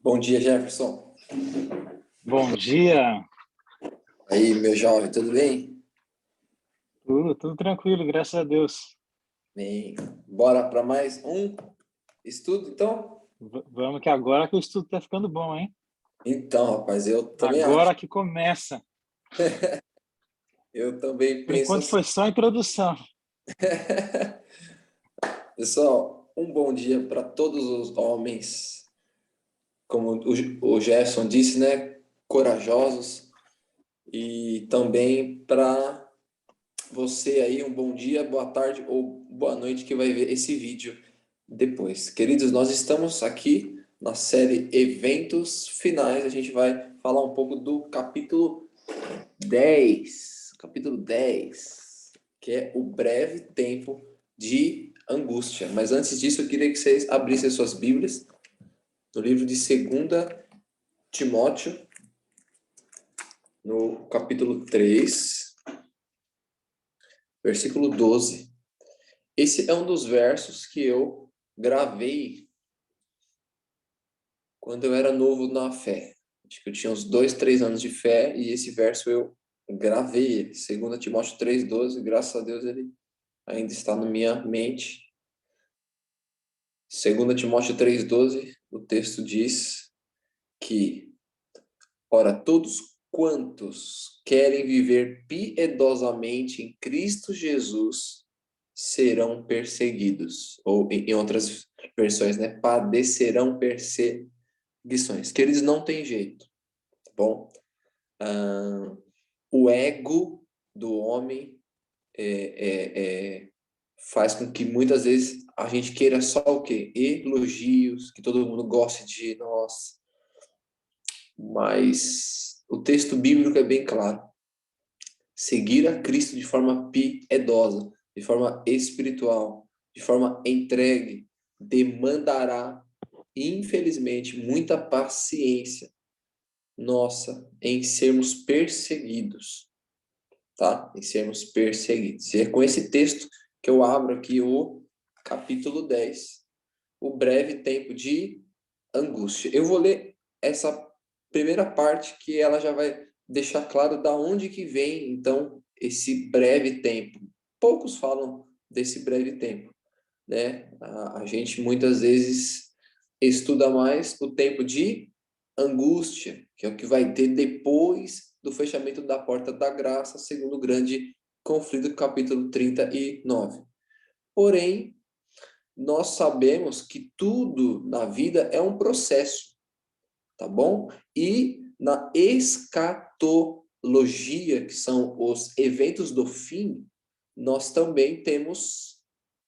Bom dia, Jefferson. Bom dia, Aí, meu jovem, tudo bem? tudo tranquilo, graças a Deus. Bem, bora para mais um estudo, então? Vamos que agora que o estudo tá ficando bom, hein? Então, rapaz, eu também acho. Agora que começa. Eu também Por penso enquanto assim. foi só a introdução. Pessoal, um bom dia para todos os homens, como o Jefferson disse, né? Corajosos. E também para você aí, um bom dia, boa tarde ou boa noite que vai ver esse vídeo depois. Queridos, nós estamos aqui na série Eventos Finais. A gente vai falar um pouco do capítulo 10, que é o breve tempo de angústia. Mas antes disso, eu queria que vocês abrissem suas Bíblias no livro de 2 Timóteo, no capítulo 3, versículo 12. Esse é um dos versos que eu gravei quando eu era novo na fé. Acho que eu tinha uns 2, 3 anos de fé e esse verso eu gravei ele. 2 Timóteo 3,12, graças a Deus ele ainda está na minha mente. 2 Timóteo 3,12, o texto diz que, ora, todos quantos querem viver piedosamente em Cristo Jesus serão perseguidos. Ou, em outras versões, né, padecerão perseguições. Que eles não têm jeito, tá bom? O ego do homem faz com que muitas vezes a gente queira só o quê? Elogios, que todo mundo goste de nós. Mas o texto bíblico é bem claro. Seguir a Cristo de forma piedosa, de forma espiritual, de forma entregue, demandará, infelizmente, muita paciência nossa em sermos perseguidos, tá? Em sermos perseguidos. E é com esse texto que eu abro aqui o capítulo 10, o breve tempo de angústia. Eu vou ler essa primeira parte que ela já vai deixar claro da onde que vem, então, esse breve tempo. Poucos falam desse breve tempo, né? A gente muitas vezes estuda mais o tempo de angústia, que é o que vai ter depois do fechamento da porta da graça, segundo o grande conflito do capítulo 39. Porém, nós sabemos que tudo na vida é um processo, tá bom? E na escatologia, que são os eventos do fim, nós também temos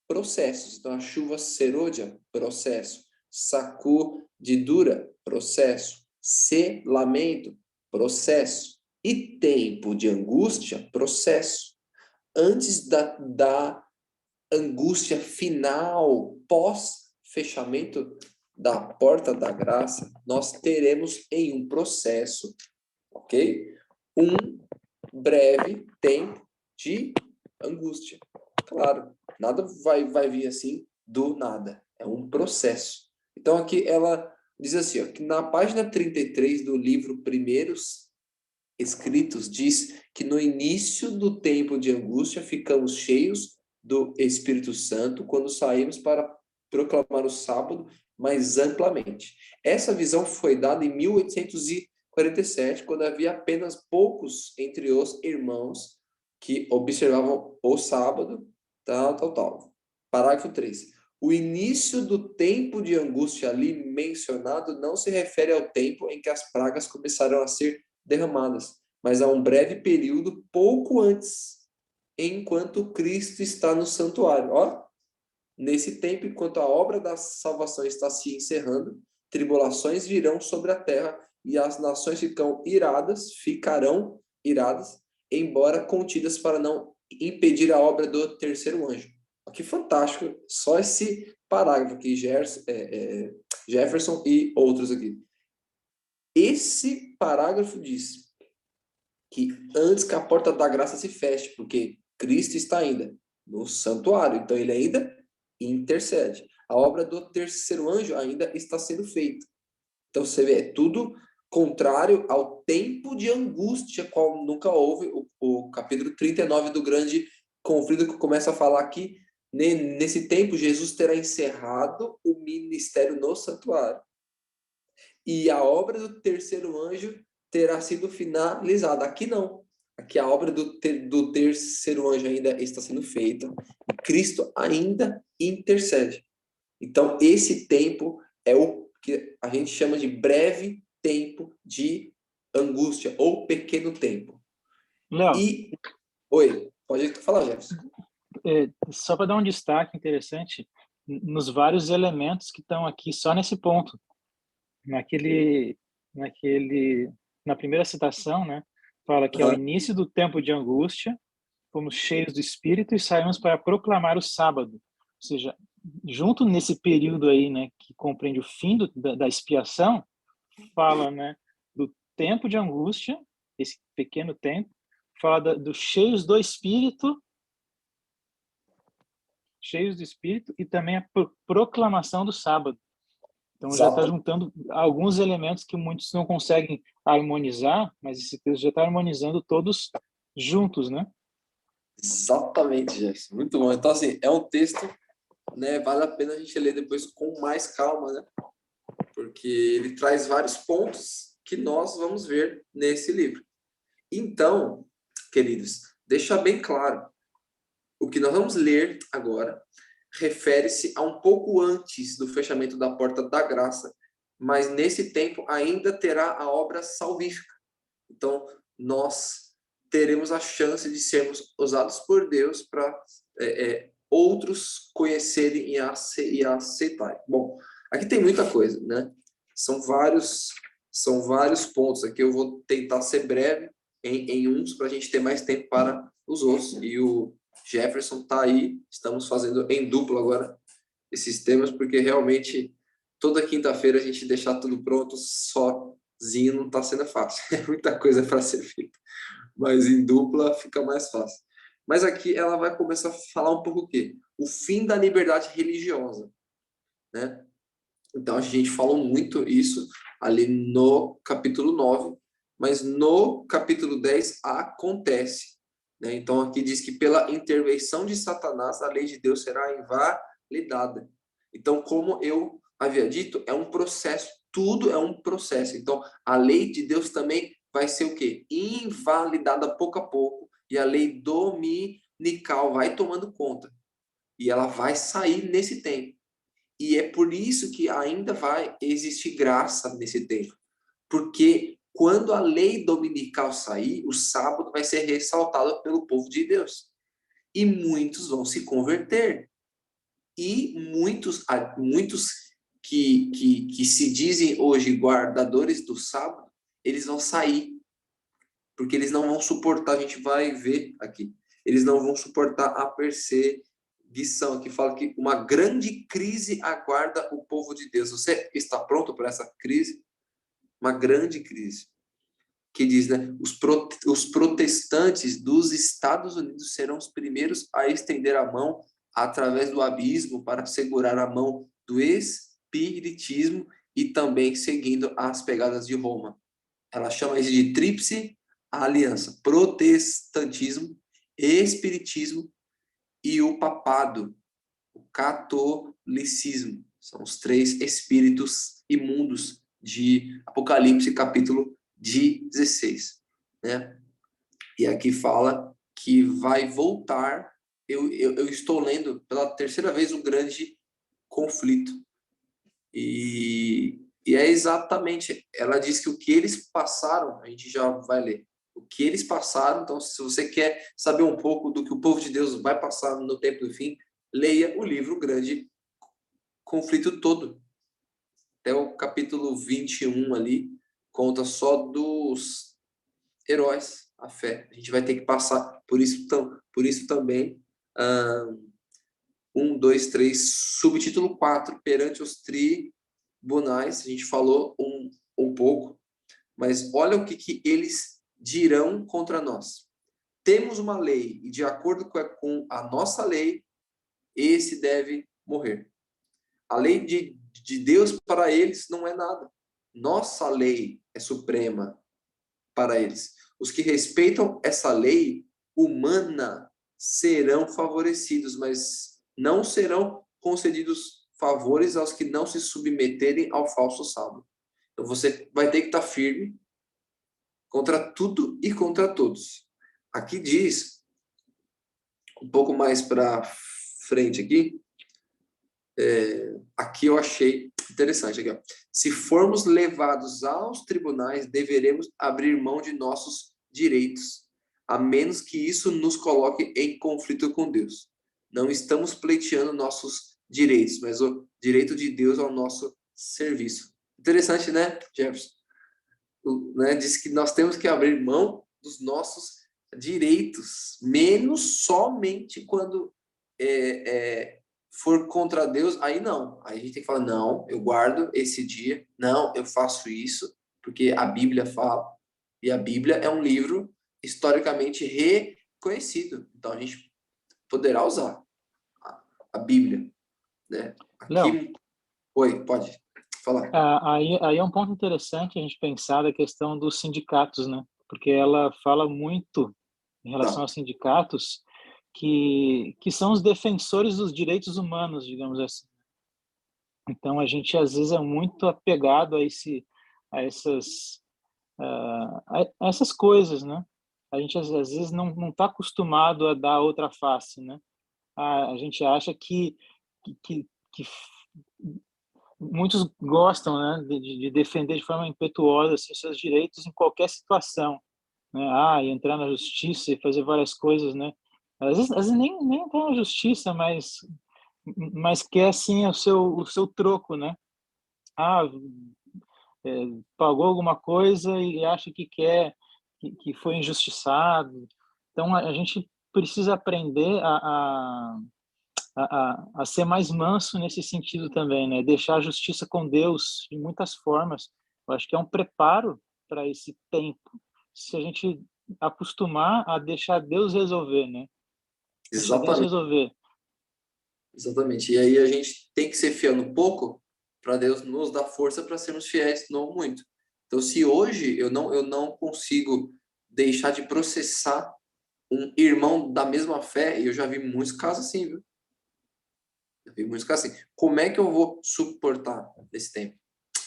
processos. Então, a chuva serôdia, processo. Sacudidura, processo. Selamento, processo. E tempo de angústia, processo. Antes da angústia final, pós-fechamento da porta da graça, nós teremos em um processo, ok? Um breve tempo de angústia. Claro, nada vai vir assim do nada. É um processo. Então aqui ela diz assim, ó, que na página 33 do livro Primeiros Escritos diz que no início do tempo de angústia ficamos cheios do Espírito Santo quando saímos para proclamar o sábado mais amplamente. Essa visão foi dada em 1847, quando havia apenas poucos entre os irmãos que observavam o sábado, tal. Parágrafo 3. O início do tempo de angústia ali mencionado não se refere ao tempo em que as pragas começaram a ser derramadas, mas a um breve período pouco antes, enquanto Cristo está no santuário. Ó, nesse tempo, enquanto a obra da salvação está se encerrando, tribulações virão sobre a terra e as nações ficarão iradas, embora contidas para não impedir a obra do terceiro anjo. Que fantástico, só esse parágrafo aqui, Jefferson e outros aqui. Esse parágrafo diz que antes que a porta da graça se feche, porque Cristo está ainda no santuário, então ele ainda intercede. A obra do terceiro anjo ainda está sendo feita. Então, você vê, é tudo contrário ao tempo de angústia, qual nunca houve. O capítulo 39 do grande conflito que começa a falar que nesse tempo Jesus terá encerrado o ministério no santuário. E a obra do terceiro anjo terá sido finalizada. Aqui não. Aqui a obra do terceiro anjo ainda está sendo feita. E Cristo ainda intercede. Então, esse tempo é o que a gente chama de breve tempo de angústia, ou pequeno tempo. Léo, E, oi, pode falar, Jefferson. só para dar um destaque interessante, nos vários elementos que estão aqui só nesse ponto. Naquele, na primeira citação, né, fala que ao Uhum. início do tempo de angústia, fomos cheios do Espírito e saímos para proclamar o sábado. Ou seja, junto nesse período aí, né, que compreende o fim da expiação, fala, né, do tempo de angústia, esse pequeno tempo, fala do cheios do Espírito e também a proclamação do sábado. Então já está Exato. juntando alguns elementos que muitos não conseguem harmonizar, mas esse texto já está harmonizando todos juntos, né? Exatamente, Jefferson. Muito bom. Então, assim, é um texto, né, vale a pena a gente ler depois com mais calma, né? Porque ele traz vários pontos que nós vamos ver nesse livro. Então, queridos, deixa bem claro, o que nós vamos ler agora refere-se a um pouco antes do fechamento da porta da graça, mas nesse tempo ainda terá a obra salvífica. Então, nós teremos a chance de sermos usados por Deus para outros conhecerem e aceitarem. Bom, aqui tem muita coisa, né? São vários pontos. Aqui eu vou tentar ser breve em uns para a gente ter mais tempo para os outros. E o Jefferson está aí, estamos fazendo em duplo agora esses temas, porque realmente toda quinta-feira a gente deixar tudo pronto sozinho não está sendo fácil. É muita coisa para ser feita, mas em dupla fica mais fácil. Mas aqui ela vai começar a falar um pouco o quê? O fim da liberdade religiosa, né? Então a gente falou muito isso ali no capítulo 9, mas no capítulo 10 acontece, né? Então aqui diz que pela intervenção de Satanás a lei de Deus será invalidada. Então, como eu havia dito, é um processo, tudo é um processo. Então, a lei de Deus também vai ser o quê? Invalidada pouco a pouco, e a lei dominical vai tomando conta. E ela vai sair nesse tempo. E é por isso que ainda vai existir graça nesse tempo. Porque quando a lei dominical sair, o sábado vai ser ressaltado pelo povo de Deus. E muitos vão se converter. E muitos que se dizem hoje guardadores do sábado, eles vão sair. Porque eles não vão suportar, a gente vai ver aqui, eles não vão suportar a perseguição, que fala que uma grande crise aguarda o povo de Deus. Você está pronto para essa crise? Uma grande crise. Que diz, né? Os protestantes dos Estados Unidos serão os primeiros a estender a mão através do abismo para segurar a mão do espiritismo e também seguindo as pegadas de Roma. Ela chama isso de tríplice aliança: protestantismo, espiritismo e o papado, o catolicismo. São os três espíritos imundos de Apocalipse, capítulo 16, né? E aqui fala que vai voltar. Eu estou lendo pela terceira vez o grande conflito. E é exatamente, ela diz que o que eles passaram, a gente já vai ler. O que eles passaram, então, se você quer saber um pouco do que o povo de Deus vai passar no tempo do fim, leia o livro Grande Conflito todo. Até o capítulo 21 ali, conta só dos heróis, a fé. A gente vai ter que passar por isso também. Um, dois, três, subtítulo 4, perante os tribunais. A gente falou um pouco, mas olha o que eles dirão contra nós. Temos uma lei, e de acordo com a nossa lei, esse deve morrer. A lei de Deus para eles não é nada. nossa lei é suprema para eles. Os que respeitam essa lei humana serão favorecidos, mas não serão concedidos favores aos que não se submeterem ao falso sábado. Então você vai ter que estar firme contra tudo e contra todos. Aqui diz, um pouco mais para frente aqui, aqui eu achei interessante. Aqui, ó. Se formos levados aos tribunais, deveremos abrir mão de nossos direitos, a menos que isso nos coloque em conflito com Deus. Não estamos pleiteando nossos direitos, mas o direito de Deus ao nosso serviço. Interessante, né, Jefferson? Né, diz que nós temos que abrir mão dos nossos direitos, menos somente quando for contra Deus, aí não. Aí a gente tem que falar, não, eu guardo esse dia, não, eu faço isso, porque a Bíblia fala, e a Bíblia é um livro historicamente reconhecido. Então a gente poderá usar a Bíblia, né? Léo, Aqui, oi, pode falar. aí é um ponto interessante a gente pensar da questão dos sindicatos, né? Porque ela fala muito em relação Tá. aos sindicatos que são os defensores dos direitos humanos, digamos assim. Então a gente às vezes é muito apegado a essas a essas coisas, né? A gente às vezes não está acostumado a dar outra face, né? A gente acha que muitos gostam, né, de defender de forma impetuosa assim, seus direitos em qualquer situação, né? E entrar na justiça e fazer várias coisas, né? Às vezes nem entrar na justiça, mas quer assim o seu troco, né? Ah, pagou alguma coisa e acha que que foi injustiçado. Então a gente precisa aprender a ser mais manso nesse sentido também, né? Deixar a justiça com Deus de muitas formas. Eu acho que é um preparo para esse tempo. Se a gente acostumar a deixar Deus resolver, né? Deixar Deus Exatamente, resolver. exatamente. E aí a gente tem que ser fiel no pouco para Deus nos dar força para sermos fiéis no muito. Então, se hoje eu não consigo deixar de processar um irmão da mesma fé, e eu já vi muitos casos assim, viu? Já vi muitos casos assim. Como é que eu vou suportar nesse tempo?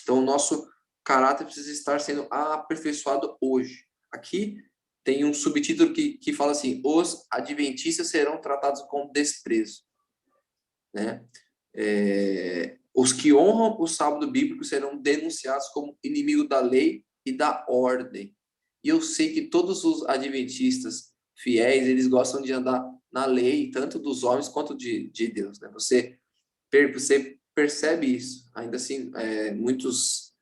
Então, o nosso caráter precisa estar sendo aperfeiçoado hoje. Aqui tem um subtítulo que fala assim: os adventistas serão tratados com desprezo, né? Os que honram o sábado bíblico serão denunciados como inimigo da lei e da ordem. E eu sei que todos os adventistas fiéis, eles gostam de andar na lei, tanto dos homens quanto de Deus, né? Você percebe isso. Ainda assim, muitos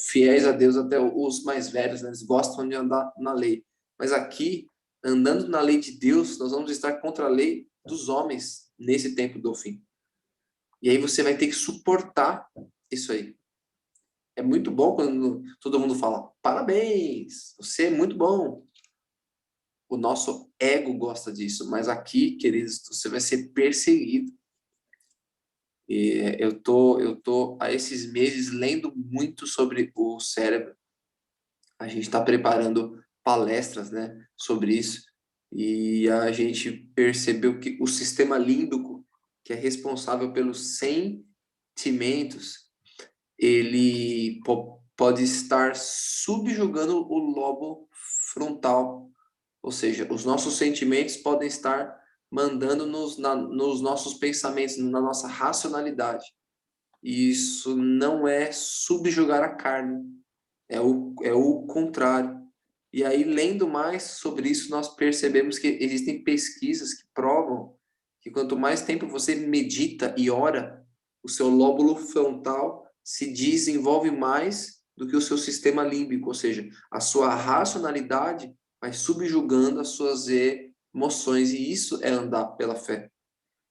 fiéis a Deus, até os mais velhos, né, eles gostam de andar na lei. Mas aqui, andando na lei de Deus, nós vamos estar contra a lei dos homens nesse tempo do fim. E aí você vai ter que suportar isso aí. É muito bom quando todo mundo fala, parabéns, você é muito bom. O nosso ego gosta disso, mas aqui, queridos, você vai ser perseguido. E eu tô há esses meses lendo muito sobre o cérebro. A gente está preparando palestras, né, sobre isso. E a gente percebeu que o sistema límbico, que é responsável pelos sentimentos, ele pode estar subjugando o lobo frontal, ou seja, os nossos sentimentos podem estar mandando nos nossos pensamentos, na nossa racionalidade. E isso não é subjugar a carne, é o contrário. E aí, lendo mais sobre isso, nós percebemos que existem pesquisas que provam que quanto mais tempo você medita e ora, o seu lóbulo frontal se desenvolve mais do que o seu sistema límbico, ou seja, a sua racionalidade vai subjugando as suas emoções, e isso é andar pela fé.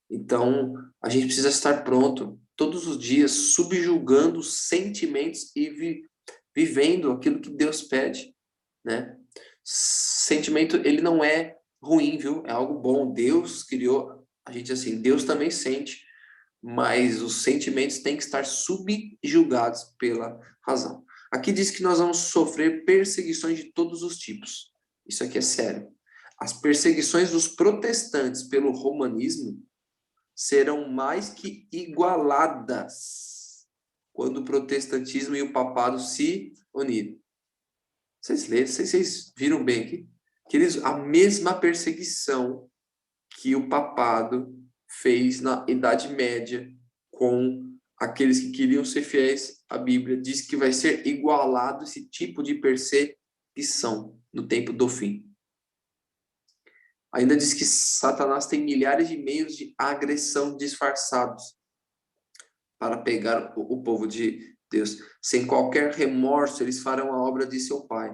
Então, a gente precisa estar pronto todos os dias, subjugando os sentimentos e vivendo aquilo que Deus pede, né? Sentimento, ele não é ruim, viu? É algo bom. Deus criou a gente assim. Deus também sente, mas os sentimentos têm que estar subjugados pela razão. Aqui diz que nós vamos sofrer perseguições de todos os tipos. Isso aqui é sério. As perseguições dos protestantes pelo romanismo serão mais que igualadas quando o protestantismo e o papado se unirem. Vocês viram bem aqui? Queridos, a mesma perseguição que o papado fez na Idade Média com aqueles que queriam ser fiéis à Bíblia, diz que vai ser igualado esse tipo de perseguição no tempo do fim. Ainda diz que Satanás tem milhares de meios de agressão disfarçados para pegar o povo de Deus. Sem qualquer remorso, eles farão a obra de seu pai.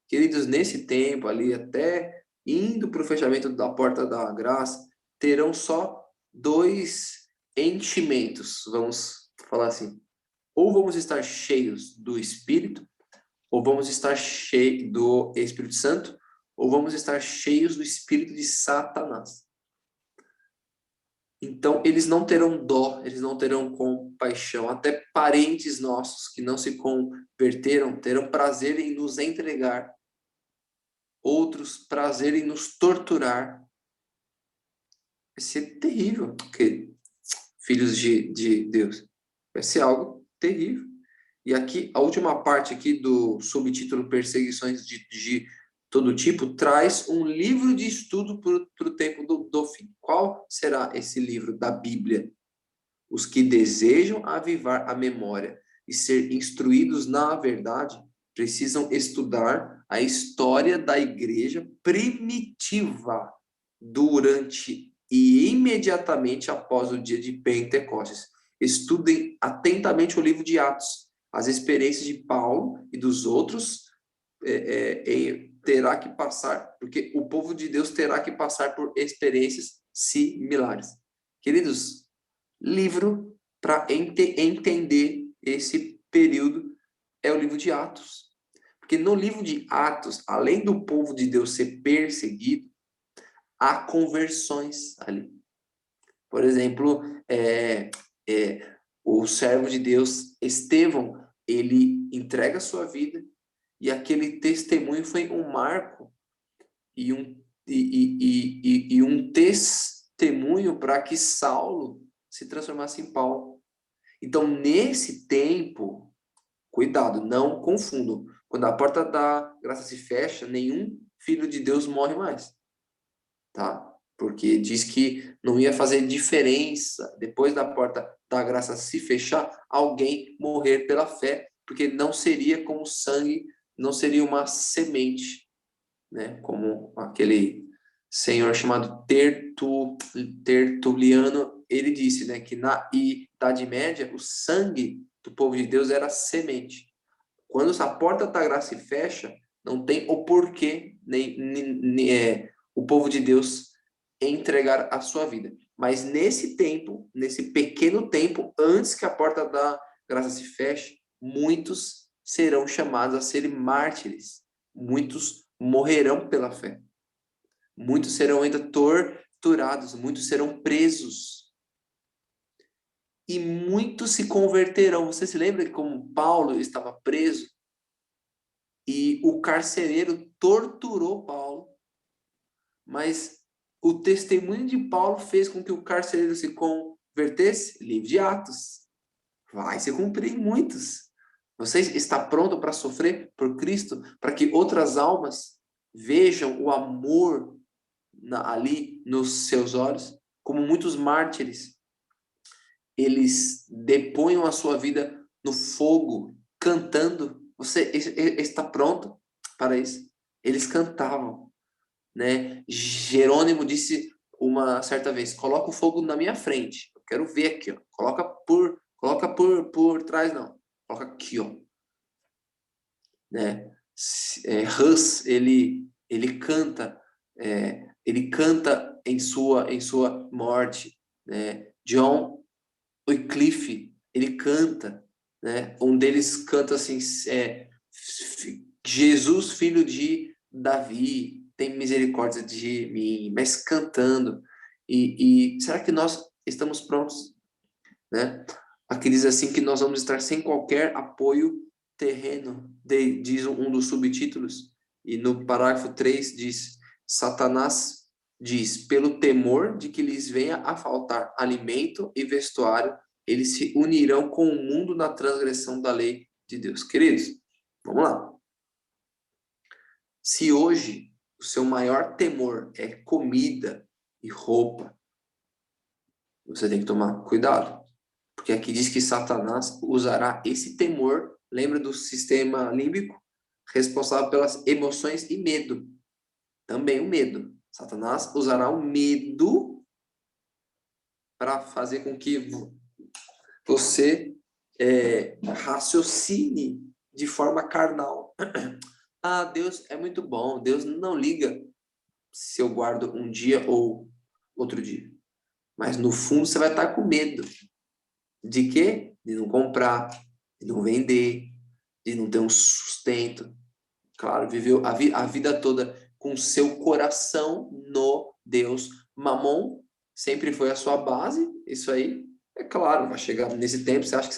Queridos, nesse tempo ali, até indo para o fechamento da porta da graça, terão só 2 enchimentos, vamos falar assim. Ou vamos estar cheios do Espírito, ou vamos estar cheios do Espírito Santo, ou vamos estar cheios do espírito de Satanás. Então, eles não terão dó, eles não terão compaixão. Até parentes nossos que não se converteram terão prazer em nos entregar. Outros prazer em nos torturar. Vai ser terrível, porque filhos de Deus. Vai ser algo terrível. E aqui, a última parte aqui do subtítulo Perseguições de todo tipo, traz um livro de estudo para o tempo do fim. Qual será esse livro da Bíblia? Os que desejam avivar a memória e ser instruídos na verdade precisam estudar a história da igreja primitiva durante e imediatamente após o dia de Pentecostes. Estudem atentamente o livro de Atos, as experiências de Paulo e dos outros terá que passar, porque o povo de Deus terá que passar por experiências similares. Queridos, livro para entender esse período é o livro de Atos. Porque no livro de Atos, além do povo de Deus ser perseguido, há conversões ali. Por exemplo, o servo de Deus, Estevão, ele entrega a sua vida e aquele testemunho foi um marco e um testemunho para que Saulo se transformasse em Paulo. Então, nesse tempo, cuidado, não confundam. Quando a porta da graça se fecha, nenhum filho de Deus morre mais. Tá? Porque diz que não ia fazer diferença, depois da porta da graça se fechar, alguém morrer pela fé, porque não seria como sangue, não seria uma semente, né? Como aquele senhor chamado Tertuliano, ele disse, né, que na Idade Média o sangue do povo de Deus era semente. Quando essa porta da graça se fecha, não tem o porquê o povo de Deus entregar a sua vida. Mas nesse tempo, nesse pequeno tempo, antes que a porta da graça se feche, muitos serão chamados a serem mártires. Muitos morrerão pela fé. Muitos serão ainda torturados, muitos serão presos. E muitos se converterão. Você se lembra que como Paulo estava preso e o carcereiro torturou Paulo, mas o testemunho de Paulo fez com que o carcereiro se convertesse? Livro de Atos. Vai se cumprir em muitos. Você está pronto para sofrer por Cristo, para que outras almas vejam o amor ali nos seus olhos? Como muitos mártires, eles deponham a sua vida no fogo, cantando. Você está pronto para isso? Eles cantavam, né? Jerônimo disse uma certa vez: coloca o fogo na minha frente. Eu quero ver aqui, ó. Coloca por trás, não. Coloca aqui, ó. Né? Hus, ele canta, ele canta em sua morte, né? John Wycliffe, ele canta, né? Um deles canta assim, Jesus, filho de Davi, tem misericórdia de mim, mas cantando. E será que nós estamos prontos, né? Aqueles assim que nós vamos estar sem qualquer apoio terreno, diz um dos subtítulos, e no parágrafo 3 diz, Satanás diz, pelo temor de que lhes venha a faltar alimento e vestuário, eles se unirão com o mundo na transgressão da lei de Deus. Queridos, vamos lá. Se hoje o seu maior temor é comida e roupa, você tem que tomar cuidado. Porque aqui diz que Satanás usará esse temor, lembra do sistema límbico? Responsável pelas emoções e medo. Também o medo. Satanás usará o medo para fazer com que você raciocine de forma carnal. Ah, Deus é muito bom. Deus não liga se eu guardo um dia ou outro dia. Mas no fundo você vai estar com medo. De quê? De não comprar, de não vender, de não ter um sustento. Claro, viveu a vida toda com seu coração no Deus. Mamon sempre foi a sua base. Isso aí, é claro, vai chegar nesse tempo, você acha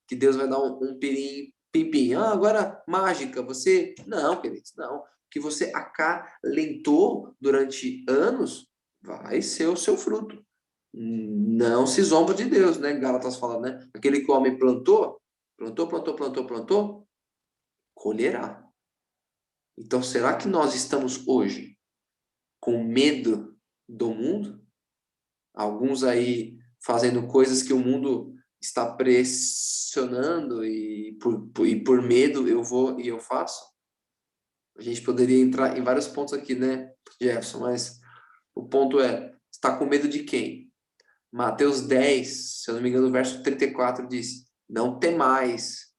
que Deus vai dar um pimpim. Ah, agora mágica, você... Não, queridos, não. Que você acalentou durante anos, vai ser o seu fruto. Não se zomba de Deus, né? Gálatas fala, né? Aquele que o homem plantou, colherá. Então, será que nós estamos hoje com medo do mundo? Alguns aí fazendo coisas que o mundo está pressionando e por medo eu vou e eu faço? A gente poderia entrar em vários pontos aqui, né, Jefferson? Mas o ponto é, está com medo de quem? Mateus 10, se eu não me engano, o verso 34 diz, não temais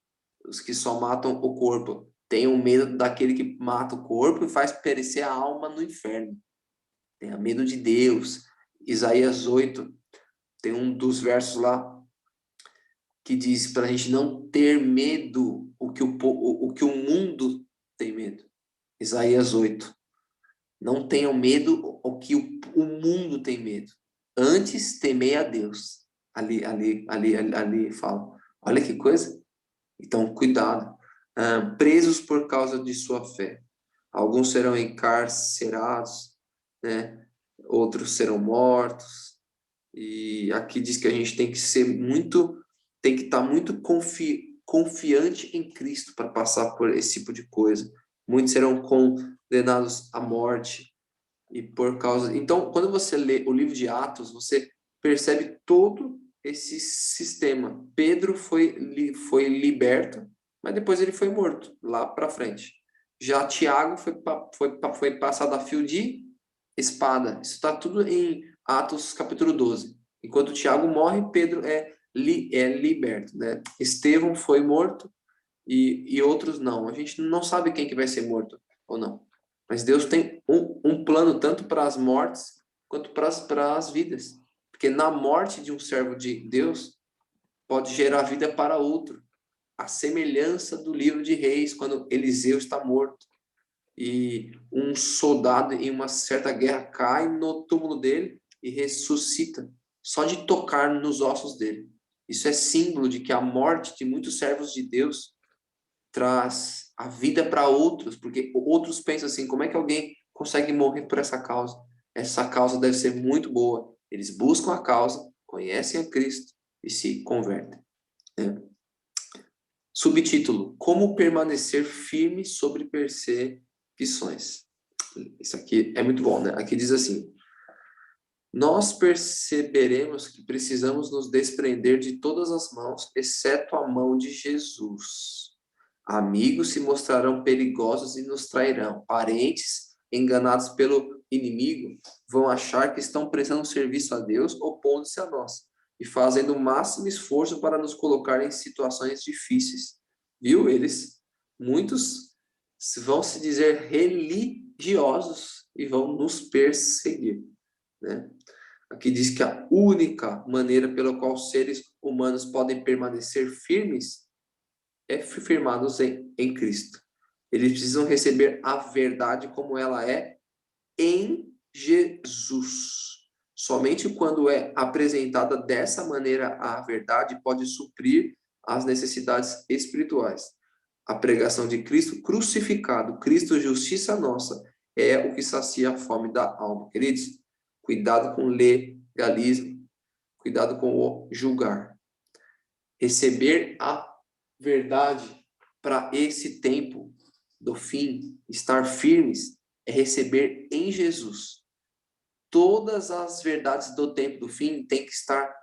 os que só matam o corpo. Tenham medo daquele que mata o corpo e faz perecer a alma no inferno. Tenha medo de Deus. Isaías 8, tem um dos versos lá que diz para a gente não ter medo o que o mundo tem medo. Isaías 8. Não tenham medo o que o mundo tem medo. Antes temei a Deus. Ali fala. Olha que coisa. Então, cuidado. Presos por causa de sua fé. Alguns serão encarcerados, né? Outros serão mortos. E aqui diz que a gente tem que tem que estar muito confiante em Cristo para passar por esse tipo de coisa. Muitos serão condenados à morte. E por causa... Então, quando você lê o livro de Atos, você percebe todo esse sistema. Pedro foi liberto, mas depois ele foi morto, lá para frente. Já Tiago foi passado a fio de espada. Isso está tudo em Atos capítulo 12. Enquanto Tiago morre, Pedro é liberto, né? Estevão foi morto e outros não. A gente não sabe quem que vai ser morto ou não. Mas Deus tem um plano tanto para as mortes quanto para as vidas. Porque na morte de um servo de Deus, pode gerar vida para outro. A semelhança do livro de Reis, quando Eliseu está morto. E um soldado em uma certa guerra cai no túmulo dele e ressuscita, só de tocar nos ossos dele. Isso é símbolo de que a morte de muitos servos de Deus traz a vida para outros, porque outros pensam assim, como é que alguém consegue morrer por essa causa? Essa causa deve ser muito boa. Eles buscam a causa, conhecem a Cristo e se convertem. Né? Subtítulo: Como permanecer firme sobre perseguições. Isso aqui é muito bom, né? Aqui diz assim: nós perceberemos que precisamos nos desprender de todas as mãos, exceto a mão de Jesus. Amigos se mostrarão perigosos e nos trairão. Parentes, enganados pelo inimigo, vão achar que estão prestando serviço a Deus, opondo-se a nós e fazendo o máximo esforço para nos colocar em situações difíceis. Viu? Muitos vão se dizer religiosos e vão nos perseguir, né? Aqui diz que a única maneira pela qual os seres humanos podem permanecer firmes é firmados em Cristo. Eles precisam receber a verdade como ela é em Jesus. Somente quando é apresentada dessa maneira a verdade pode suprir as necessidades espirituais. a pregação de Cristo crucificado, Cristo justiça nossa, é o que sacia a fome da alma. Queridos, cuidado com o legalismo, cuidado com o julgar. Receber a verdade para esse tempo do fim, estar firmes, é receber em Jesus. Todas as verdades do tempo do fim têm que estar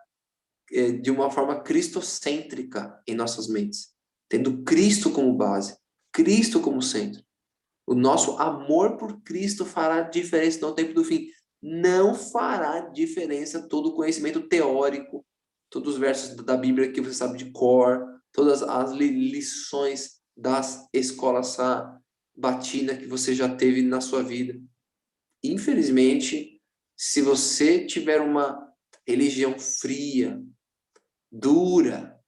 de uma forma cristocêntrica em nossas mentes, tendo Cristo como base, Cristo como centro. O nosso amor por Cristo fará diferença no tempo do fim. Não fará diferença todo o conhecimento teórico, todos os versos da Bíblia que você sabe de cor, todas as lições das escolas sabatina que você já teve na sua vida. Infelizmente, se você tiver uma religião fria, dura,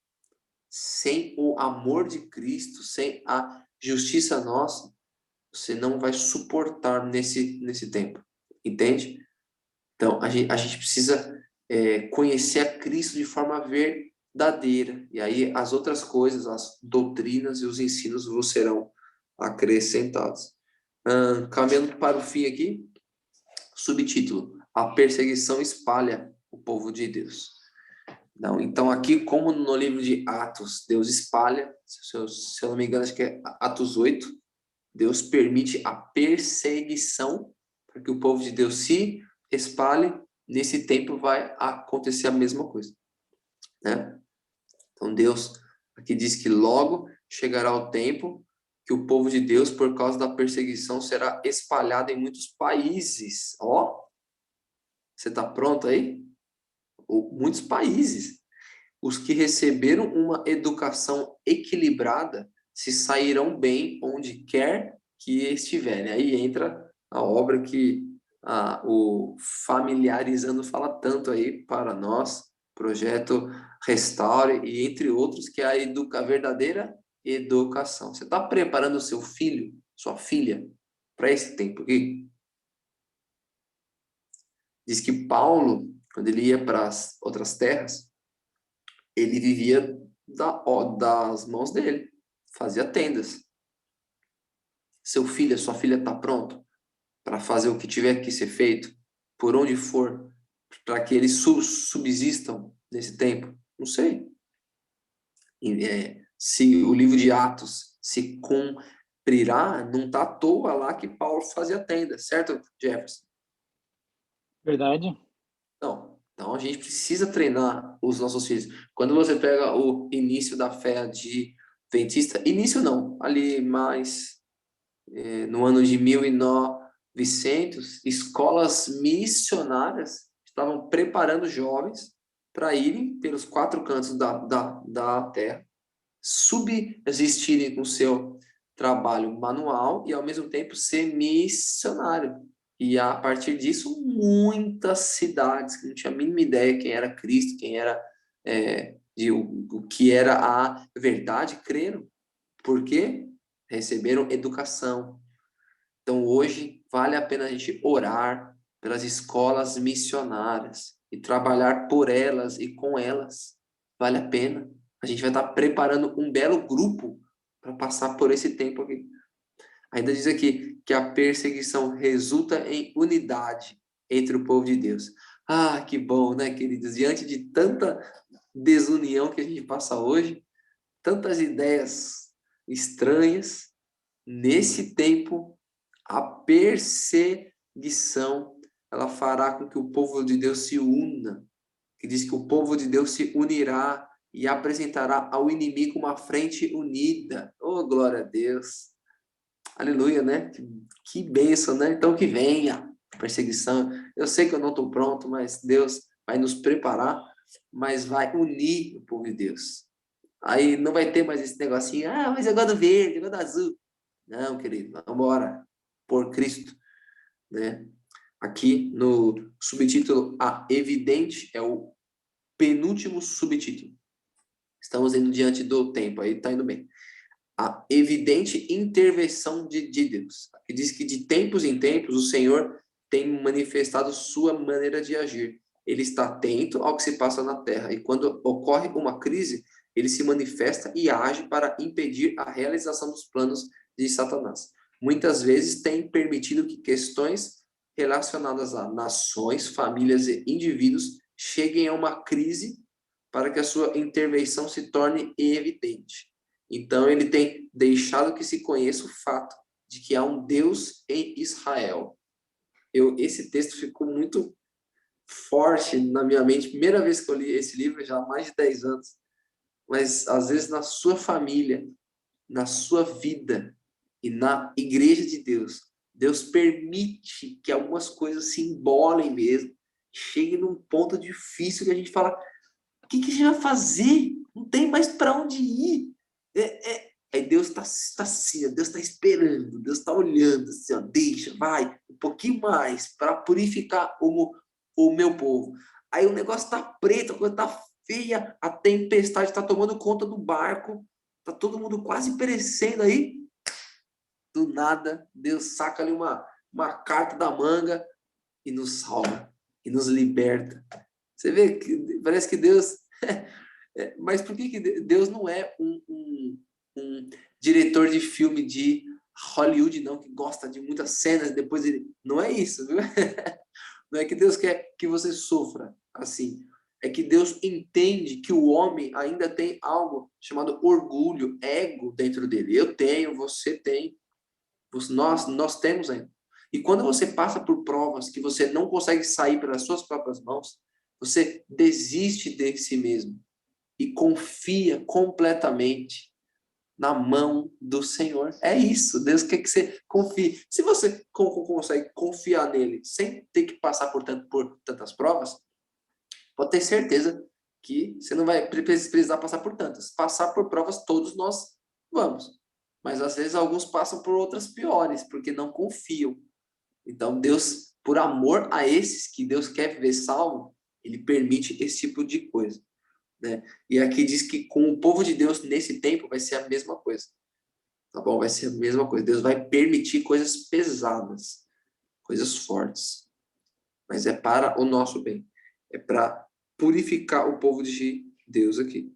sem o amor de Cristo, sem a justiça nossa, você não vai suportar nesse tempo, entende? Então, a gente precisa conhecer a Cristo de forma verdadeira, e aí as outras coisas, as doutrinas e os ensinos vos serão acrescentados. Caminhando para o fim aqui, subtítulo: a perseguição espalha o povo de Deus. Não, então aqui, como no livro de Atos, Deus espalha, se eu não me engano, acho que é Atos 8, Deus permite a perseguição para que o povo de Deus se espalhe. Nesse tempo vai acontecer a mesma coisa, né? Então Deus aqui diz que logo chegará o tempo que o povo de Deus, por causa da perseguição, será espalhado em muitos países. Ó, você está pronto aí? Muitos países. Os que receberam uma educação equilibrada se sairão bem onde quer que estiverem. Aí entra a obra que o Familiarizando fala tanto aí para nós, projeto Restaure, e entre outros, que é a verdadeira educação. Você está preparando o seu filho, sua filha, para esse tempo aqui? Diz que Paulo, quando ele ia para as outras terras, ele vivia das mãos dele, fazia tendas. Seu filho, sua filha está pronto para fazer o que tiver que ser feito, por onde for, para que eles subsistam nesse tempo? Não sei. Se o livro de Atos se cumprirá, não está à toa lá que Paulo fazia tenda, certo, Jefferson? Verdade. Não. Então a gente precisa treinar os nossos filhos. Quando você pega o início da fé adventista, início não, ali mais no ano de 1900, escolas missionárias estavam preparando jovens para irem pelos 4 cantos da terra, subsistirem com seu trabalho manual e, ao mesmo tempo, ser missionário. E, a partir disso, muitas cidades que não tinham a mínima ideia quem era Cristo, quem era o que era a verdade, creram. Por quê? Receberam educação. Então, hoje, vale a pena a gente orar pelas escolas missionárias e trabalhar por elas e com elas. Vale a pena. A gente vai estar preparando um belo grupo para passar por esse tempo aqui. Ainda diz aqui que a perseguição resulta em unidade entre o povo de Deus. Ah, que bom, né, queridos? Diante de tanta desunião que a gente passa hoje, tantas ideias estranhas, nesse tempo, a perseguição, ela fará com que o povo de Deus se una. Que diz que o povo de Deus se unirá e apresentará ao inimigo uma frente unida. Oh, glória a Deus. Aleluia, né? Que bênção, né? Então que venha a perseguição. Eu sei que eu não estou pronto, mas Deus vai nos preparar, mas vai unir o povo de Deus. Aí não vai ter mais esse negocinho, mas eu gosto do verde, eu gosto do azul. Não, querido, vamos embora. Por Cristo, né? Aqui no subtítulo, a evidente é o penúltimo subtítulo. Estamos indo diante do tempo, aí está indo bem. A evidente intervenção de Deus. Que diz que de tempos em tempos o Senhor tem manifestado sua maneira de agir. Ele está atento ao que se passa na terra. E quando ocorre uma crise, ele se manifesta e age para impedir a realização dos planos de Satanás. Muitas vezes tem permitido que questões relacionadas a nações, famílias e indivíduos cheguem a uma crise para que a sua intervenção se torne evidente. Então, ele tem deixado que se conheça o fato de que há um Deus em Israel. Esse texto ficou muito forte na minha mente. Primeira vez que eu li esse livro, já há mais de 10 anos. Mas, às vezes, na sua família, na sua vida e na igreja de Deus, Deus permite que algumas coisas se embolem mesmo, cheguem num ponto difícil que a gente fala, o que a gente vai fazer? Não tem mais para onde ir. Aí Deus está assim, Deus está esperando, Deus está olhando, assim, ó, deixa, vai, um pouquinho mais para purificar o meu povo. Aí o negócio está preto, a coisa está feia, a tempestade está tomando conta do barco, está todo mundo quase perecendo aí. Do nada, Deus saca ali uma carta da manga e nos salva, e nos liberta. Você vê que parece que Deus... Mas por que Deus não é um diretor de filme de Hollywood, não, que gosta de muitas cenas, depois ele... Não é isso, viu? Não é que Deus quer que você sofra assim. É que Deus entende que o homem ainda tem algo chamado orgulho, ego dentro dele. Eu tenho, você tem, nós temos ainda. E quando você passa por provas que você não consegue sair pelas suas próprias mãos, você desiste de si mesmo e confia completamente na mão do Senhor. É isso, Deus quer que você confie. Se você consegue confiar nele sem ter que passar por tantas provas, pode ter certeza que você não vai precisar passar por tantas. Passar por provas todos nós vamos. Mas às vezes alguns passam por outras piores, porque não confiam. Então Deus, por amor a esses que Deus quer ver salvo, ele permite esse tipo de coisa. Né? E aqui diz que com o povo de Deus nesse tempo vai ser a mesma coisa. Tá bom? Vai ser a mesma coisa. Deus vai permitir coisas pesadas, coisas fortes. Mas é para o nosso bem. É para purificar o povo de Deus aqui.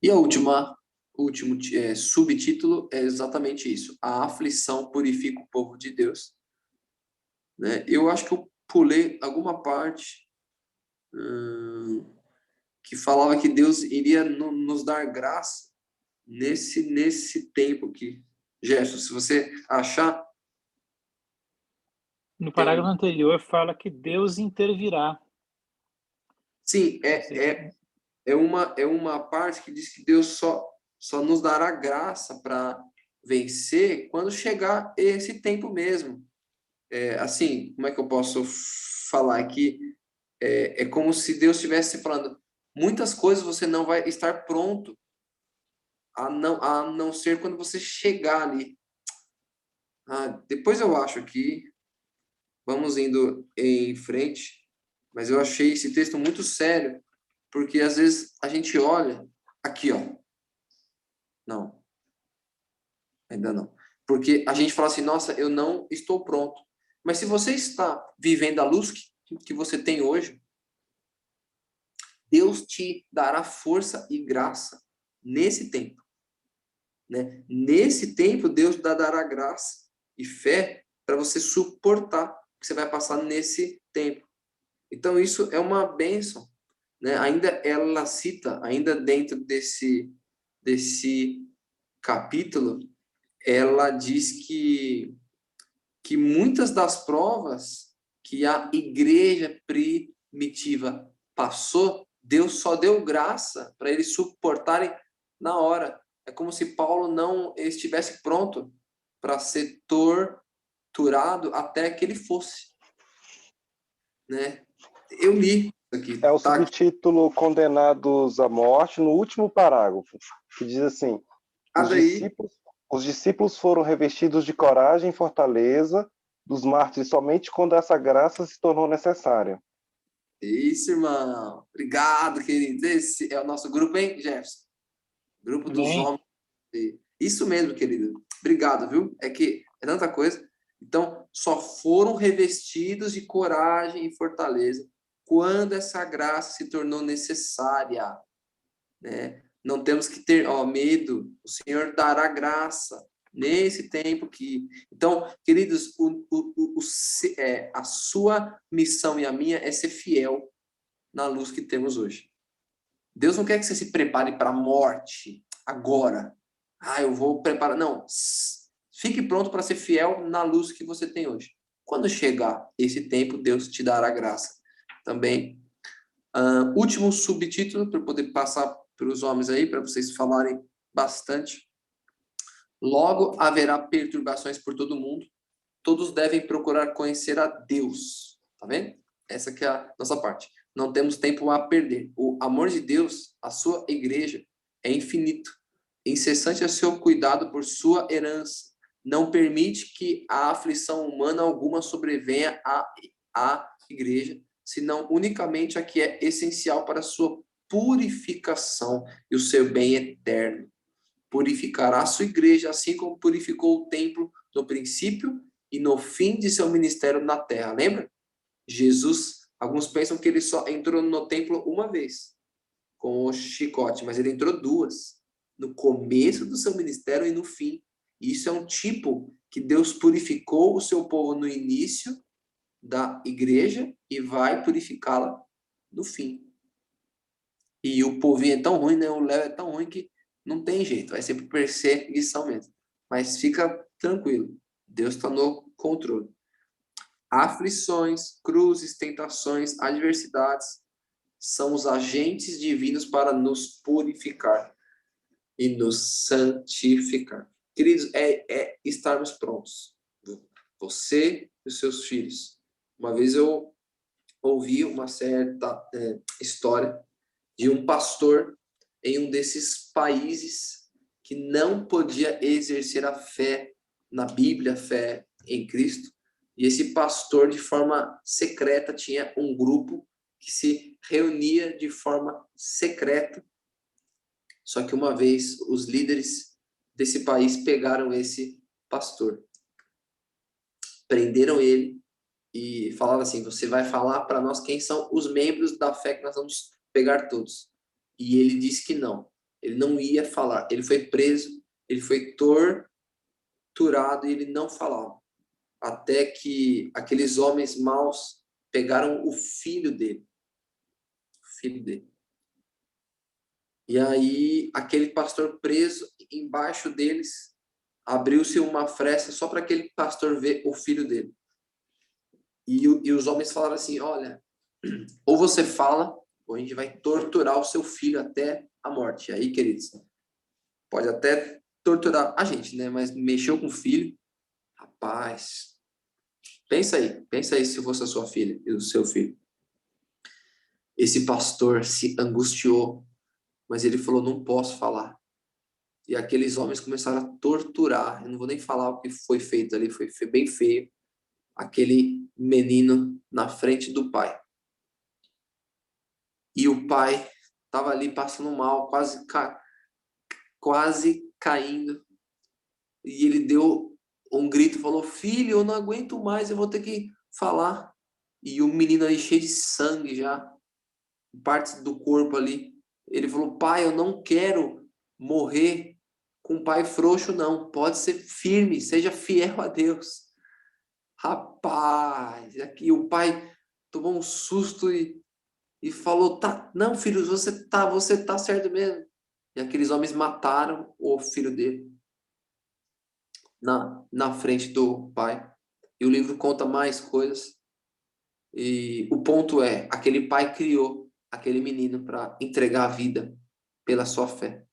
E o último subtítulo é exatamente isso. A aflição purifica o povo de Deus. Né? Eu acho que eu pulei alguma parte que falava que Deus iria nos dar graça nesse tempo aqui. Gerson, se você achar... No parágrafo anterior fala que Deus intervirá. Sim, é uma parte que diz que Deus só nos dará graça para vencer quando chegar esse tempo mesmo. Assim, como é que eu posso falar aqui? É como se Deus estivesse falando, muitas coisas você não vai estar pronto a não ser quando você chegar ali. Depois eu acho aqui, vamos indo em frente, mas eu achei esse texto muito sério, porque às vezes a gente olha aqui, ó. Não, ainda não. Porque a gente fala assim, nossa, eu não estou pronto. Mas se você está vivendo a luz que você tem hoje, Deus te dará força e graça nesse tempo. Né? Nesse tempo, Deus dará graça e fé para você suportar o que você vai passar nesse tempo. Então, isso é uma bênção. Né? Ainda ela cita, ainda dentro desse capítulo, ela diz que muitas das provas que a igreja primitiva passou, Deus só deu graça para eles suportarem na hora. É como se Paulo não estivesse pronto para ser torturado até que ele fosse. Né? Eu li aqui. É o subtítulo Condenados à Morte, no último parágrafo, que diz assim, os discípulos foram revestidos de coragem e fortaleza dos mártires somente quando essa graça se tornou necessária. Isso, irmão. Obrigado, querido. Esse é o nosso grupo, hein, Jefferson? Grupo dos homens. Isso mesmo, querido. Obrigado, viu? É que é tanta coisa. Então, só foram revestidos de coragem e fortaleza quando essa graça se tornou necessária, né? Não temos que ter medo, o Senhor dará graça nesse tempo que... Então, queridos, a sua missão e a minha é ser fiel na luz que temos hoje. Deus não quer que você se prepare para a morte agora. Eu vou preparar. Não, fique pronto para ser fiel na luz que você tem hoje. Quando chegar esse tempo, Deus te dará graça. Também, último subtítulo, para poder passar para os homens aí, para vocês falarem bastante. Logo haverá perturbações por todo mundo. Todos devem procurar conhecer a Deus. Tá vendo? Essa que é a nossa parte. Não temos tempo a perder. O amor de Deus, a sua igreja, é infinito. Incessante é o seu cuidado por sua herança. Não permite que a aflição humana alguma sobrevenha à igreja, senão unicamente a que é essencial para a sua purificação e o seu bem eterno. Purificará a sua igreja, assim como purificou o templo no princípio e no fim de seu ministério na terra. Lembra? Jesus, alguns pensam que ele só entrou no templo uma vez, com o chicote, mas ele entrou duas, no começo do seu ministério e no fim. Isso é um tipo que Deus purificou o seu povo no início da igreja e vai purificá-la no fim. E o povinho é tão ruim, né? O Léo é tão ruim que não tem jeito, vai ser por perseguição mesmo. Mas fica tranquilo, Deus está no controle. Aflições, cruzes, tentações, adversidades são os agentes divinos para nos purificar e nos santificar. Queridos, é estarmos prontos. Você e os seus filhos. Uma vez eu ouvi uma certa história de um pastor em um desses países que não podia exercer a fé na Bíblia, a fé em Cristo. E esse pastor, de forma secreta, tinha um grupo que se reunia de forma secreta. Só que uma vez os líderes desse país pegaram esse pastor, prenderam ele e falaram assim: você vai falar para nós quem são os membros da fé que nós vamos pegar todos. E ele disse que não, ele não ia falar. Ele foi preso, ele foi torturado e ele não falava. Até que aqueles homens maus pegaram o filho dele. O filho dele. E aí, aquele pastor preso, embaixo deles, abriu-se uma fresta só para aquele pastor ver o filho dele. E os homens falaram assim: olha, ou você fala, ou a gente vai torturar o seu filho até a morte. E aí, queridos, pode até torturar a gente, né? Mas mexeu com o filho, rapaz. Pensa aí se fosse a sua filha e o seu filho. Esse pastor se angustiou, mas ele falou: não posso falar. E aqueles homens começaram a torturar. Eu não vou nem falar o que foi feito ali, foi bem feio. Aquele menino na frente do pai. E o pai estava ali passando mal, quase caindo. E ele deu um grito, falou: filho, eu não aguento mais, eu vou ter que falar. E o menino aí cheio de sangue já, partes do corpo ali. Ele falou: pai, eu não quero morrer com um pai frouxo, não. Pode ser firme, seja fiel a Deus. Rapaz, aqui o pai tomou um susto e falou: tá, não, filho, você tá certo mesmo. E aqueles homens mataram o filho dele na frente do pai. E o livro conta mais coisas. E o ponto é, aquele pai criou aquele menino para entregar a vida pela sua fé.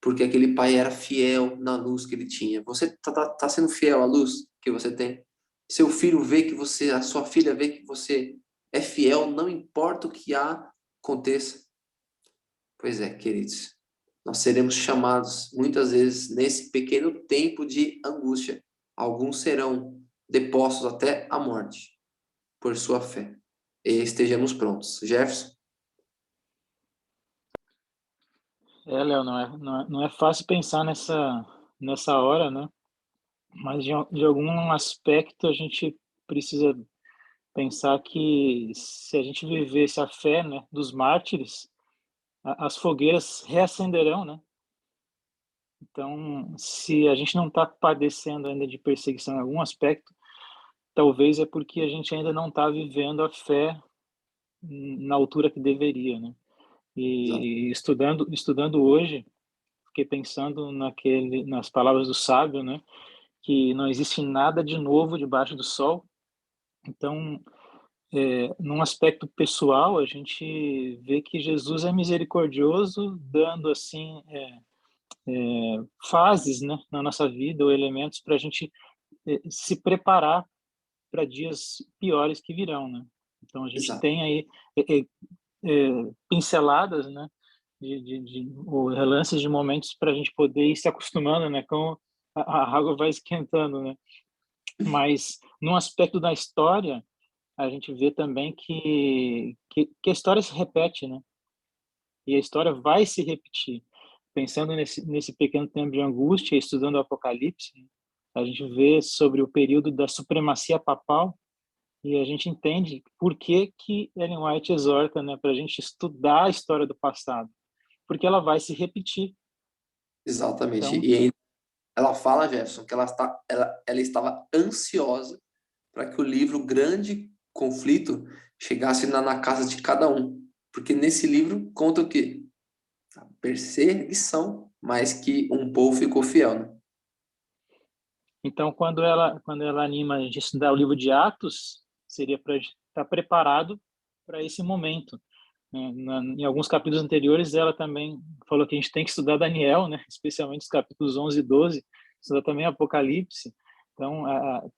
Porque aquele pai era fiel na luz que ele tinha. Você tá sendo fiel à luz que você tem? Seu filho vê que você, a sua filha vê que você é fiel, não importa o que aconteça. Pois é, queridos, nós seremos chamados muitas vezes nesse pequeno tempo de angústia. Alguns serão depostos até a morte por sua fé. E estejamos prontos. Jefferson? Léo, não é fácil pensar nessa hora, né? Mas de algum aspecto a gente precisa pensar que se a gente vivesse a fé, né, dos mártires, as fogueiras reacenderão, né? Então, se a gente não está padecendo ainda de perseguição em algum aspecto, talvez é porque a gente ainda não está vivendo a fé na altura que deveria, né? Exato. E estudando hoje, fiquei pensando nas palavras do sábio, né? Que não existe nada de novo debaixo do sol. Então, num aspecto pessoal, a gente vê que Jesus é misericordioso, dando assim fases, né, na nossa vida ou elementos para a gente se preparar para dias piores que virão, né? Então a gente Exato. tem aí pinceladas, né, ou relances de momentos para a gente poder ir se acostumando, né, com a água vai esquentando, né? Mas num aspecto da história a gente vê também que a história se repete, né? E a história vai se repetir. Pensando nesse pequeno tempo de angústia, estudando o Apocalipse, a gente vê sobre o período da supremacia papal e a gente entende por que Ellen White exorta, né, para a gente estudar a história do passado, porque ela vai se repetir. Exatamente. Então, E aí ela fala, Jefferson, que ela estava ansiosa para que o livro Grande Conflito chegasse na casa de cada um. Porque nesse livro conta o quê? A perseguição, mas que um povo ficou fiel, né? então quando ela anima a gente a estudar o livro de Atos, seria para estar preparado para esse momento. Em alguns capítulos anteriores, ela também falou que a gente tem que estudar Daniel, né? Especialmente os capítulos 11 e 12, estudar também Apocalipse. Então,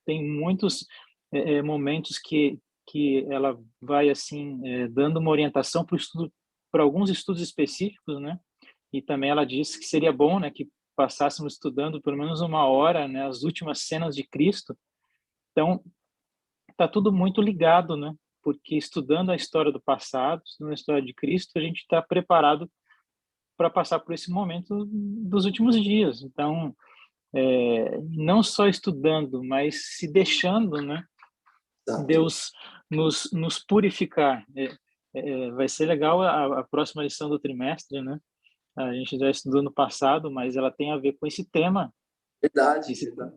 tem muitos momentos que ela vai assim dando uma orientação para o estudo, para alguns estudos específicos, né? E também ela disse que seria bom, né, que passássemos estudando pelo menos uma hora, né, as últimas cenas de Cristo. Então, está tudo muito ligado, né? Porque estudando a história do passado, estudando a história de Cristo, a gente está preparado para passar por esse momento dos últimos dias. Então, não só estudando, mas se deixando, né? Exato. Deus nos purificar. Vai ser legal a próxima lição do trimestre, né? A gente já estudou no passado, mas ela tem a ver com esse tema. Verdade, Esse, verdade.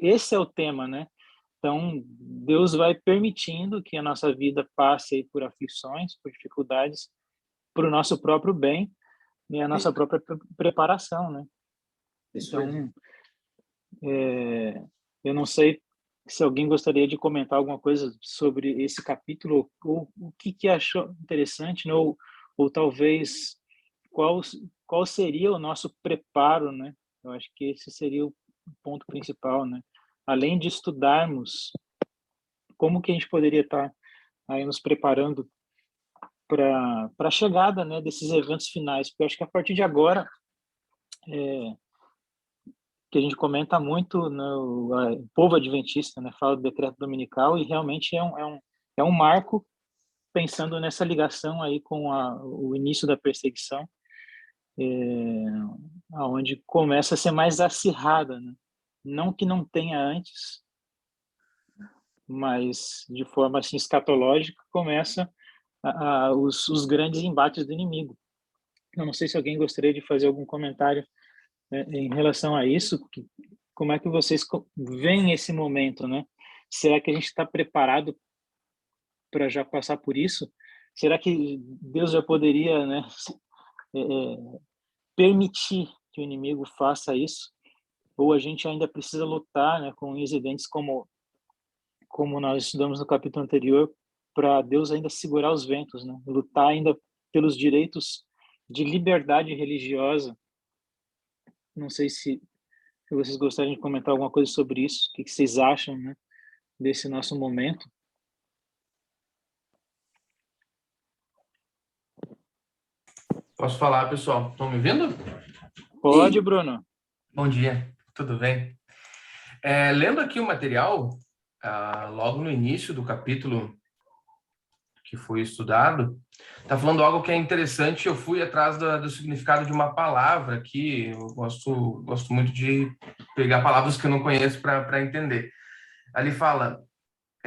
esse é o tema, né? Então, Deus vai permitindo que a nossa vida passe aí por aflições, por dificuldades, para o nosso próprio bem e a nossa própria preparação, né? Isso mesmo. Então, eu não sei se alguém gostaria de comentar alguma coisa sobre esse capítulo, ou o que achou interessante, né? Ou talvez qual, qual seria o nosso preparo, né? Eu acho que esse seria o ponto principal, né? Além de estudarmos, como que a gente poderia estar aí nos preparando para a chegada, né, desses eventos finais? Porque eu acho que a partir de agora, que a gente comenta muito no povo adventista, né, fala do decreto dominical e realmente é um marco pensando nessa ligação aí com o início da perseguição, aonde começa a ser mais acirrada, né? Não que não tenha antes, mas de forma assim escatológica começa os grandes embates do inimigo. Eu não sei se alguém gostaria de fazer algum comentário em relação a isso. Como é que vocês veem esse momento, né? Será que a gente está preparado para já passar por isso? Será que Deus já poderia, né, permitir que o inimigo faça isso? Ou a gente ainda precisa lutar, né, com incidentes como nós estudamos no capítulo anterior, para Deus ainda segurar os ventos, né? Lutar ainda pelos direitos de liberdade religiosa. Não sei se vocês gostariam de comentar alguma coisa sobre isso. O que vocês acham, né, desse nosso momento? Posso falar, pessoal? Estão me ouvindo? Pode, Bruno. Bom dia, tudo bem? Lendo aqui o material, logo no início do capítulo que foi estudado, está falando algo que é interessante. Eu fui atrás do significado de uma palavra que eu gosto muito de pegar palavras que eu não conheço para entender. Ali fala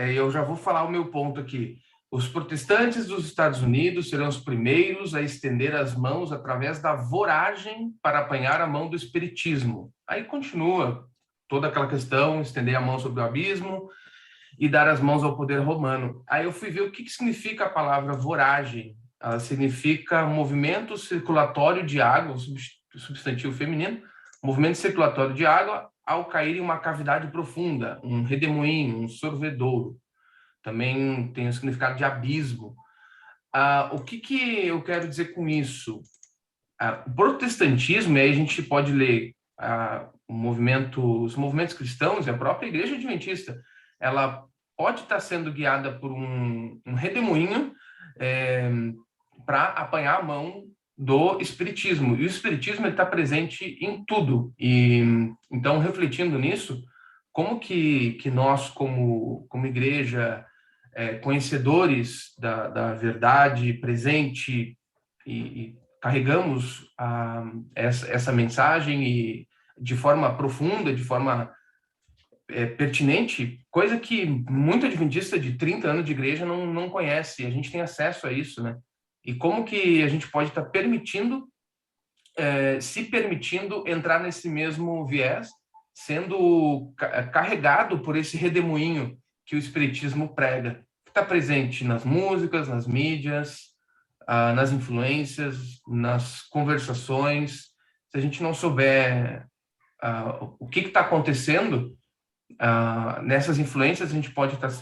eu já vou falar o meu ponto aqui. Os protestantes dos Estados Unidos serão os primeiros a estender as mãos através da voragem para apanhar a mão do espiritismo. Aí continua toda aquela questão, estender a mão sobre o abismo e dar as mãos ao poder romano. Aí eu fui ver o que significa a palavra voragem. Ela significa movimento circulatório de água, substantivo feminino, movimento circulatório de água ao cair em uma cavidade profunda, um redemoinho, um sorvedouro. Também tem o significado de abismo. O que eu quero dizer com isso? O protestantismo, e aí a gente pode ler os movimentos cristãos e a própria Igreja Adventista, ela pode estar sendo guiada por um redemoinho para apanhar a mão do espiritismo. E o espiritismo está presente em tudo. E então, refletindo nisso, como que nós, como igreja, conhecedores da verdade presente e carregamos essa mensagem e de forma profunda, de forma pertinente, coisa que muito adventista de 30 anos de igreja não conhece. A gente tem acesso a isso, né? E como que a gente pode estar se permitindo entrar nesse mesmo viés, sendo carregado por esse redemoinho que o espiritismo prega, que está presente nas músicas, nas mídias, nas influências, nas conversações. Se a gente não souber o que está acontecendo nessas influências, a gente pode estar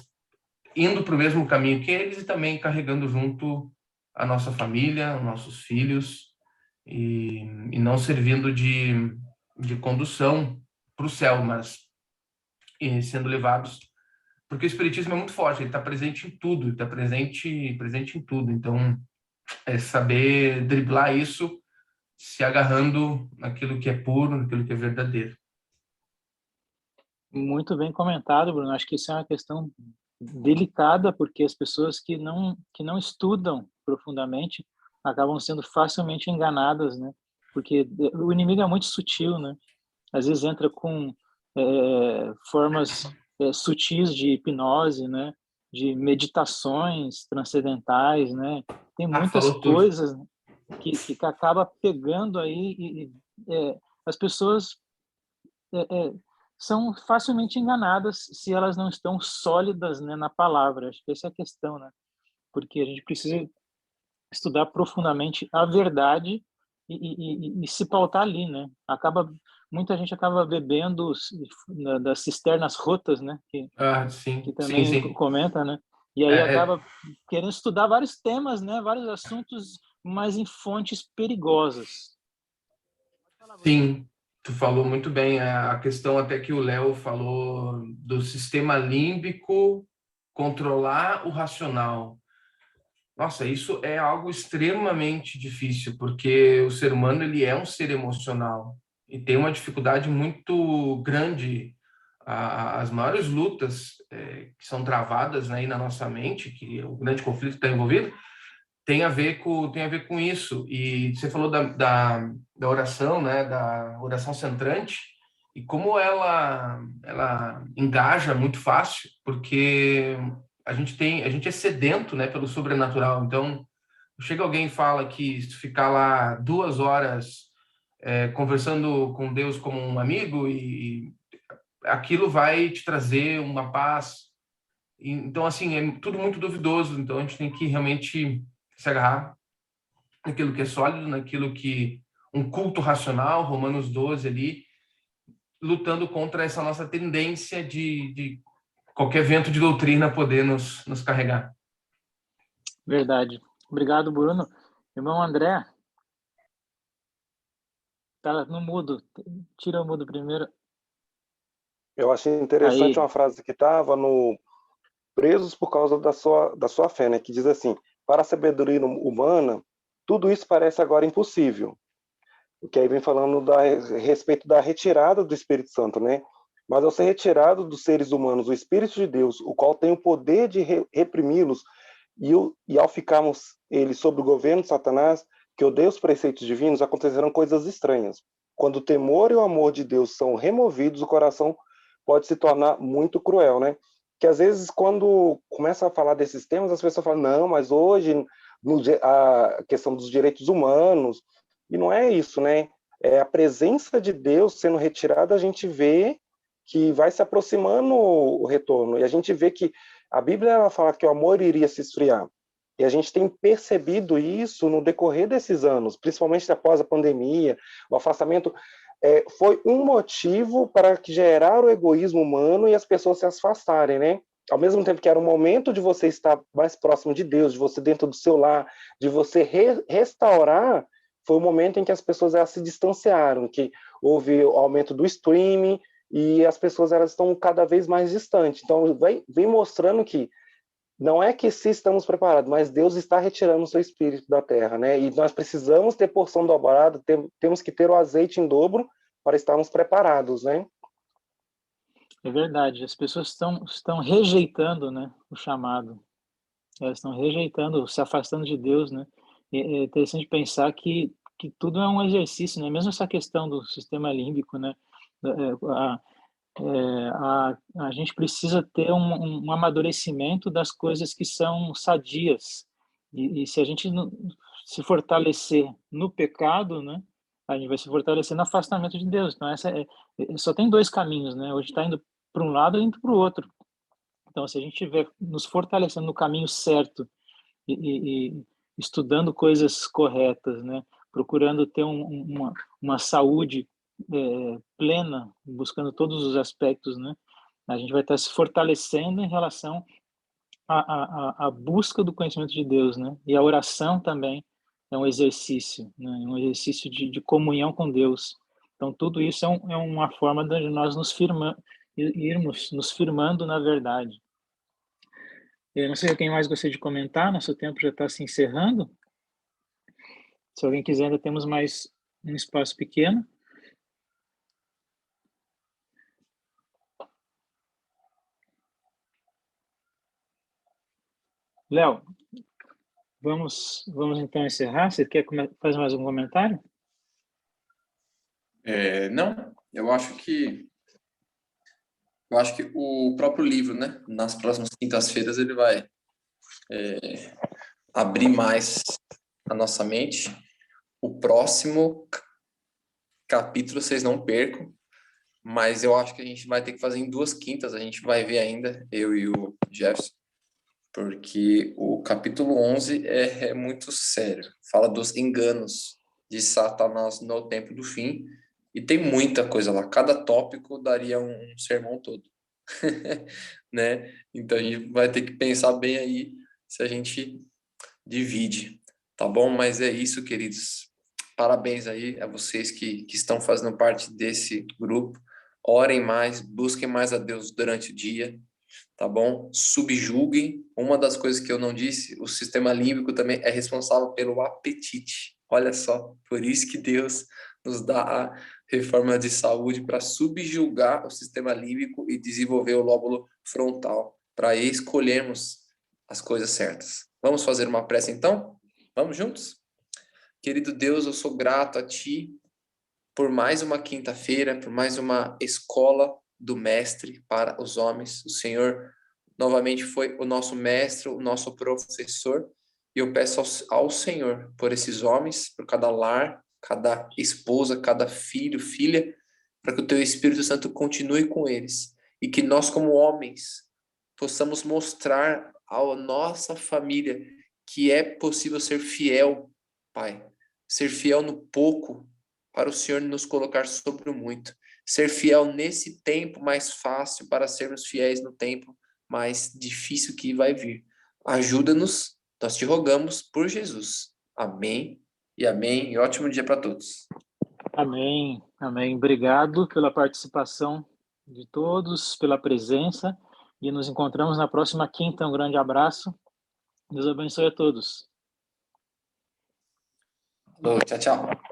indo para o mesmo caminho que eles e também carregando junto a nossa família, os nossos filhos, e não servindo de condução para o céu, mas sendo levados, porque o espiritismo é muito forte, ele está presente em tudo, ele está presente em tudo. Então, é saber driblar isso, se agarrando naquilo que é puro, naquilo que é verdadeiro. Muito bem comentado, Bruno. Acho que isso é uma questão delicada, porque as pessoas que não estudam profundamente acabam sendo facilmente enganadas, né? Porque o inimigo é muito sutil, né? Às vezes entra com formas sutis de hipnose, né? De meditações transcendentais, né? Tem muitas coisas que acaba pegando aí as pessoas são facilmente enganadas se elas não estão sólidas, né, na palavra. Acho que essa é a questão, né? Porque a gente precisa estudar profundamente a verdade e se pautar ali, né? Muita gente acaba bebendo das cisternas rotas, né? Sim, que também sim. comenta, né? E aí acaba querendo estudar vários temas, né? Vários assuntos, mas em fontes perigosas. Sim, tu falou muito bem. A questão até que o Léo falou do sistema límbico controlar o racional. Nossa, isso é algo extremamente difícil, porque o ser humano ele é um ser emocional e tem uma dificuldade muito grande. As maiores lutas que são travadas, né, aí na nossa mente, que o grande conflito está envolvido, tem a ver com isso. E você falou da oração, né, da oração centrante, e como ela engaja muito fácil, porque a gente é sedento, né, pelo sobrenatural. Então, chega alguém e fala que se ficar lá 2 horas conversando com Deus como um amigo, e aquilo vai te trazer uma paz. Então, assim, é tudo muito duvidoso. Então, a gente tem que realmente se agarrar naquilo que é sólido, naquilo que um culto racional, Romanos 12 ali, lutando contra essa nossa tendência de qualquer vento de doutrina poder nos carregar. Verdade. Obrigado, Bruno. Irmão André, tá no mudo. Tira o mudo primeiro. Eu achei interessante Aí. uma frase que estava no Presos por causa da sua fé, né? Que diz assim: para a sabedoria humana, tudo isso parece agora impossível. O que aí vem falando a respeito da retirada do Espírito Santo, né? Mas ao ser retirado dos seres humanos o Espírito de Deus, o qual tem o poder de reprimi-los, e ao ficarmos eles sob o governo de Satanás, que odeia os preceitos divinos, acontecerão coisas estranhas. Quando o temor e o amor de Deus são removidos, o coração pode se tornar muito cruel, né? que às vezes quando começa a falar desses temas, as pessoas falam, não, mas hoje a questão dos direitos humanos, e não é isso, né? É a presença de Deus sendo retirada, a gente vê que vai se aproximando o retorno, e a gente vê que a Bíblia ela fala que o amor iria se esfriar, e a gente tem percebido isso no decorrer desses anos, principalmente após a pandemia, o afastamento foi um motivo para que gerar o egoísmo humano e as pessoas se afastarem, né? Ao mesmo tempo que era um momento de você estar mais próximo de Deus, de você dentro do seu lar, de você restaurar, foi o momento em que as pessoas elas se distanciaram, que houve o aumento do streaming e as pessoas elas estão cada vez mais distantes. Então, vem mostrando que não é que se estamos preparados, mas Deus está retirando o seu espírito da terra, né? E nós precisamos ter porção dobrada, temos que ter o azeite em dobro para estarmos preparados, né? É verdade, as pessoas estão rejeitando, né, o chamado. Elas estão rejeitando, se afastando de Deus, né? E é interessante pensar que tudo é um exercício, né? Mesmo essa questão do sistema límbico, né? A gente precisa ter um amadurecimento das coisas que são sadias. E se a gente se fortalecer no pecado, né? A gente vai se fortalecer no afastamento de Deus. Então, só tem dois caminhos, né? Hoje está indo para um lado e indo para o outro. Então, se a gente estiver nos fortalecendo no caminho certo e estudando coisas corretas, né? Procurando ter uma saúde plena, buscando todos os aspectos, né? A gente vai estar se fortalecendo em relação à busca do conhecimento de Deus, né? E a oração também é um exercício, né? Um exercício de comunhão com Deus. Então, tudo isso é uma forma de nós irmos nos firmando na verdade. Eu não sei quem mais gostaria de comentar, nosso tempo já está se encerrando. Se alguém quiser, ainda temos mais um espaço pequeno. Léo, vamos então encerrar. Você quer fazer mais um comentário? Não, eu acho que o próprio livro, né, nas próximas quintas-feiras ele vai abrir mais a nossa mente. O próximo capítulo vocês não percam, mas eu acho que a gente vai ter que fazer em 2 quintas, a gente vai ver ainda, eu e o Jefferson, porque o capítulo 11 é muito sério. Fala dos enganos de Satanás no tempo do fim, e tem muita coisa lá. Cada tópico daria um sermão todo. Né? Então a gente vai ter que pensar bem aí se a gente divide, tá bom? Mas é isso, queridos. Parabéns aí a vocês que estão fazendo parte desse grupo. Orem mais, busquem mais a Deus durante o dia, tá bom? Subjuguem. Uma das coisas que eu não disse, o sistema límbico também é responsável pelo apetite. Olha só, por isso que Deus nos dá a reforma de saúde para subjugar o sistema límbico e desenvolver o lóbulo frontal, para escolhermos as coisas certas. Vamos fazer uma prece então? Vamos juntos? Querido Deus, eu sou grato a Ti por mais uma quinta-feira, por mais uma escola do mestre para os homens. O Senhor novamente foi o nosso mestre, o nosso professor, e eu peço ao Senhor por esses homens, por cada lar, cada esposa, cada filho, filha, para que o Teu Espírito Santo continue com eles e que nós, como homens, possamos mostrar à nossa família que é possível ser fiel, Pai, ser fiel no pouco, para o Senhor nos colocar sobre o muito. Ser fiel nesse tempo mais fácil para sermos fiéis no tempo mais difícil que vai vir. Ajuda-nos, nós te rogamos por Jesus. Amém e amém. E ótimo dia para todos. Amém, amém. Obrigado pela participação de todos, pela presença, e nos encontramos na próxima quinta. Um grande abraço. Deus abençoe a todos. Tchau, tchau.